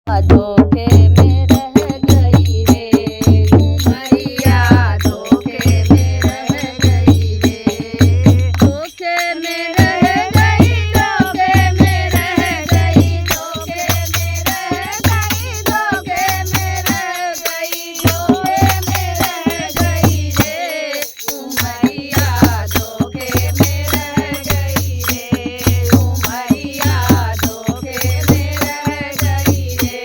धोखे में रह गई रे, उमरिया धोखे में रह गई रे, धोखे में रह गई, धोखे में रह गई, धोखे में रह गई, धोखे में रह गई, धोखे में रह गई रे, उमरिया धोखे में रह गई रे, उमरिया धोखे में रह गई रे,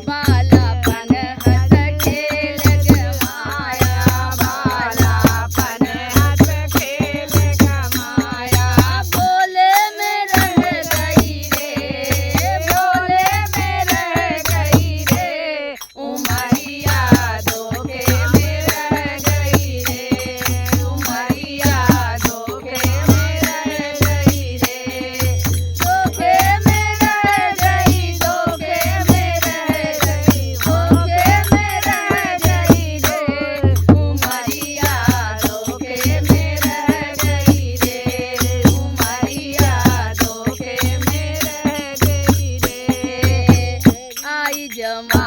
बालापन हंस खेल गमाया, बालापन हंस खेल गमाया, भोले में रह गई रे, भोले में रह गई रे, उमरिया धोखे में रह गई रे, उमरिया धोखे में रह गई रे, धोखे में रह गई, धोखे में रह गई, धोखे में रह गई रे, उमरिया धोखे में रह गई रे, उमरिया धोखे में रह गई रे, आई जमा